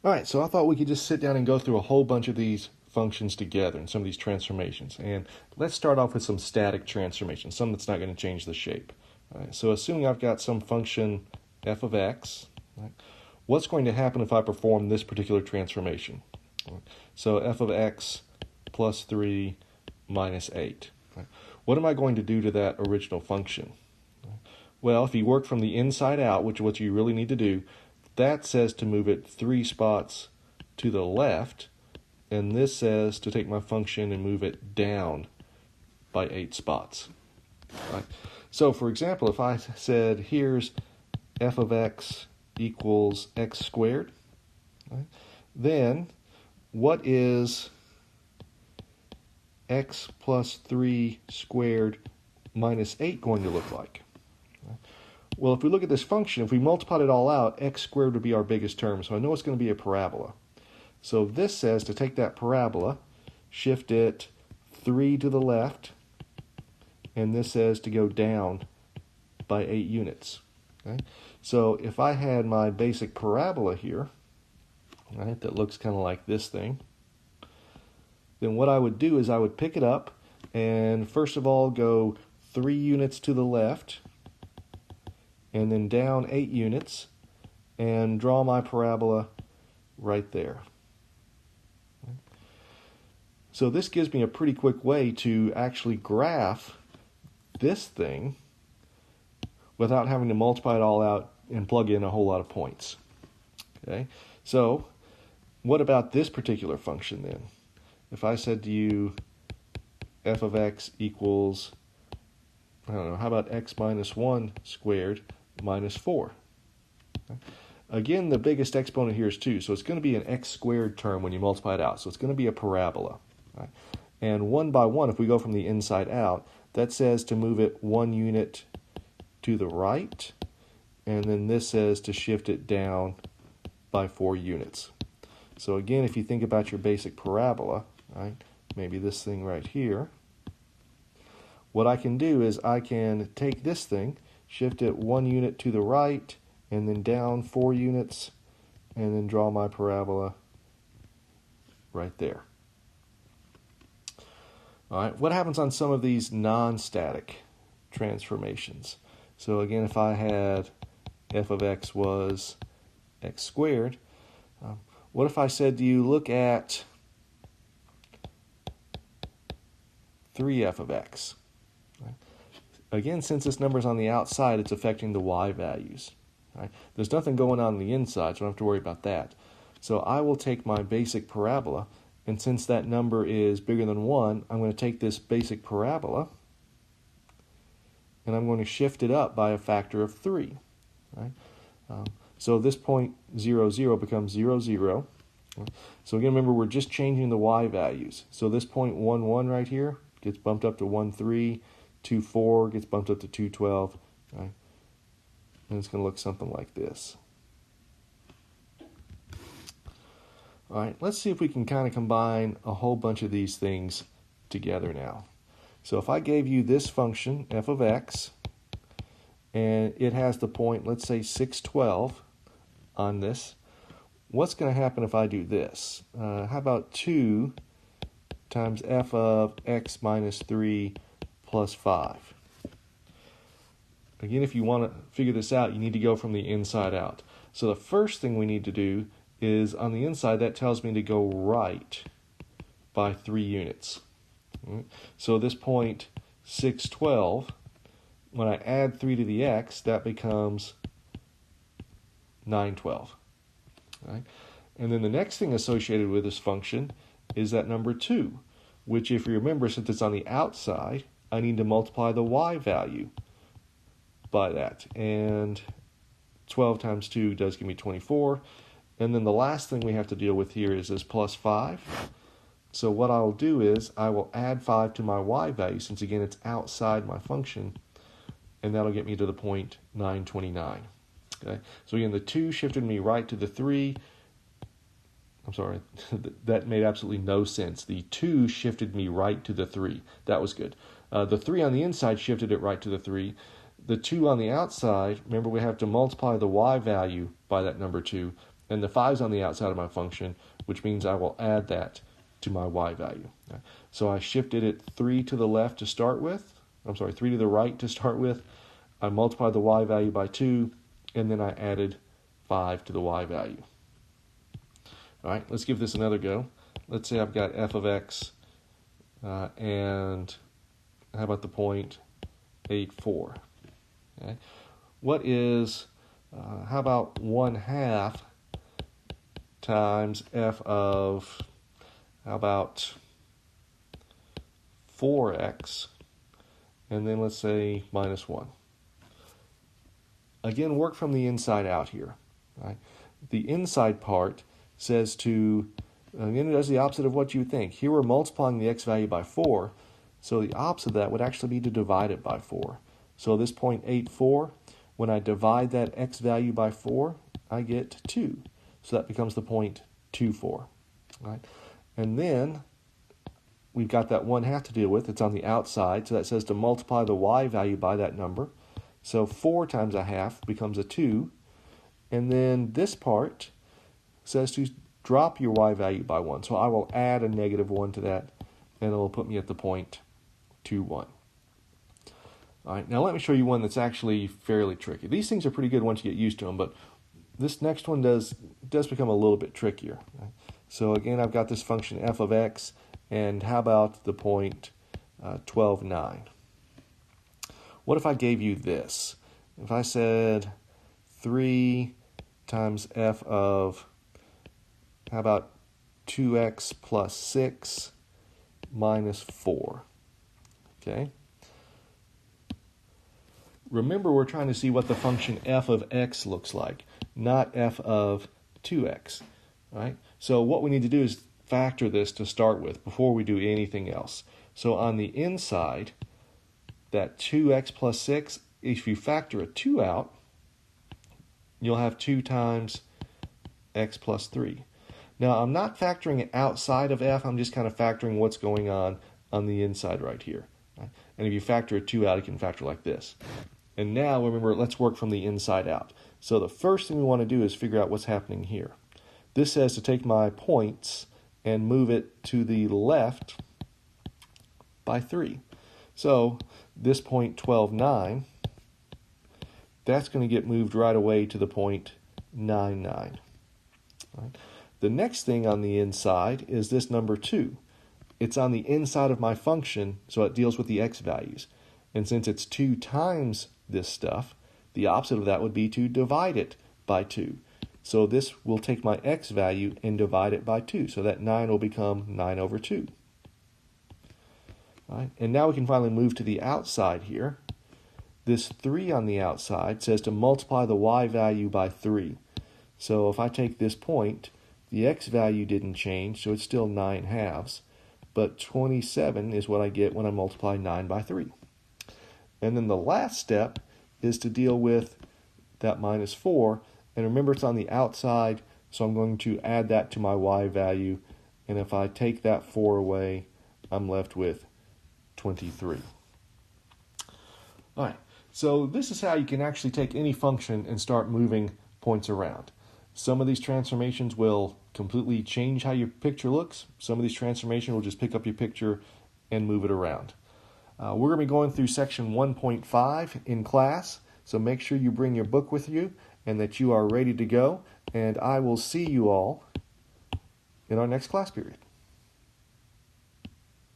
All right, so I thought we could just sit down and go through a whole bunch of these functions together and some of these transformations. And let's start off with some static transformations, some that's not going to change the shape. All right, so assuming I've got some function f of x, right, what's going to happen if I perform this particular transformation? Right, so f of x plus 3 minus 8. Right, what am I going to do to that original function? Well, if you work from the inside out, which is what you really need to do, that says to move it 3 spots to the left, and this says to take my function and move it down by 8 spots. Right? So, for example, if I said here's f of x equals x squared, right, then what is x plus 3 squared minus 8 going to look like? Well, if we look at this function, if we multiplied it all out, x squared would be our biggest term, so I know it's going to be a parabola. So this says to take that parabola, shift it 3 to the left, and this says to go down by 8 units. Okay? So if I had my basic parabola here, right, that looks kind of like this thing, then what I would do is I would pick it up and first of all go 3 units to the left, and then down 8 units, and draw my parabola right there. So this gives me a pretty quick way to actually graph this thing without having to multiply it all out and plug in a whole lot of points. Okay, so what about this particular function then? If I said to you f of x equals, I don't know, how about x minus 1 squared minus 4. Okay. Again, the biggest exponent here is 2, so it's going to be an x squared term when you multiply it out. So it's going to be a parabola. Right? And 1 by 1, if we go from the inside out, that says to move it 1 unit to the right, and then this says to shift it down by 4 units. So again, if you think about your basic parabola, right, maybe this thing right here, what I can do is I can take this thing, shift it 1 unit to the right, and then down 4 units, and then draw my parabola right there. All right, what happens on some of these non-static transformations? So again, if I had f of x was x squared, what if I said to you, look at 3f of x? Again, since this number's on the outside, it's affecting the y values. Right? There's nothing going on the inside, so I don't have to worry about that. So I will take my basic parabola, and since that number is bigger than 1, I'm going to take this basic parabola, and I'm going to shift it up by a factor of 3. Right? So this point 0, 0 becomes 0, 0. So again, remember, we're just changing the y values. So this point 1, 1 right here gets bumped up to 1, 3. 2, 4 gets bumped up to 2, 12, right? And it's going to look something like this. All right, let's see if we can kind of combine a whole bunch of these things together now. So if I gave you this function, f of x, and it has the point, let's say 6, 12 on this, what's going to happen if I do this? How about 2 times f of x minus 3 plus 5. Again, if you want to figure this out, you need to go from the inside out. So the first thing we need to do is on the inside, that tells me to go right by 3 units. So this point 6, 12, when I add 3 to the x, that becomes 9, 12. Right? And then the next thing associated with this function is that number 2, which if you remember, since it's on the outside, I need to multiply the y value by that. And 12 times 2 does give me 24. And then the last thing we have to deal with here is this plus 5. So what I'll do is I will add 5 to my y value, since again it's outside my function, and that'll get me to the point 929. Okay? So again, the 2 shifted me right to the 3. I'm sorry, that made absolutely no sense. The 2 shifted me right to the 3. That was good. The 3 on the inside shifted it right to the 3. The 2 on the outside, remember we have to multiply the y value by that number 2. and the 5 is on the outside of my function, which means I will add that to my y value. So I shifted it 3 to the left to start with. 3 to the right to start with. I multiplied the y value by 2, and then I added 5 to the y value. All right, let's give this another go. Let's say I've got f of x, and how about the point 8, 4? Okay. What is, how about 1/2 times f of, how about 4x, and then let's say minus 1. Again, work from the inside out here. Right? The inside part says to, again, it does the opposite of what you think. Here we're multiplying the x value by 4, so the opposite of that would actually be to divide it by 4. So this point 8, 4, when I divide that x value by 4, I get 2. So that becomes the point 2, 4. Right? And then we've got that 1/2 to deal with. It's on the outside, so that says to multiply the y value by that number. So 4 times 1/2 becomes a 2. And then this part says to drop your y value by 1. So I will add a negative 1 to that, and it will put me at the point 2, 1. All right, now let me show you one that's actually fairly tricky. These things are pretty good once you get used to them, but this next one does become a little bit trickier. Right? So again, I've got this function f of x, and how about the point 12, 9? What if I gave you this? If I said 3 times f of, how about 2x plus 6 minus 4? Okay. Remember, we're trying to see what the function f of x looks like, not f of 2x. Right? So what we need to do is factor this to start with before we do anything else. So on the inside, that 2x plus 6, if you factor a 2 out, you'll have 2 times x plus 3. Now, I'm not factoring it outside of f. I'm just kind of factoring what's going on the inside right here. Right? And if you factor a 2 out, you can factor like this. And now, remember, let's work from the inside out. So the first thing we want to do is figure out what's happening here. This says to take my points and move it to the left by 3. So this point 12, 9, that's going to get moved right away to the point 9, 9. Right? The next thing on the inside is this number 2. It's on the inside of my function, so it deals with the x values. And since it's 2 times this stuff, the opposite of that would be to divide it by 2. So this will take my x value and divide it by 2. So that 9 will become 9 over 2. All right? And now we can finally move to the outside here. This 3 on the outside says to multiply the y value by 3. So if I take this point, the x value didn't change, so it's still 9/2. But 27 is what I get when I multiply 9 by 3. And then the last step is to deal with that minus 4. And remember, it's on the outside, so I'm going to add that to my y value. And if I take that 4 away, I'm left with 23. All right, so this is how you can actually take any function and start moving points around. Some of these transformations will completely change how your picture looks. Some of these transformations will just pick up your picture and move it around. We're going to be going through section 1.5 in class, so make sure you bring your book with you and that you are ready to go, and I will see you all in our next class period.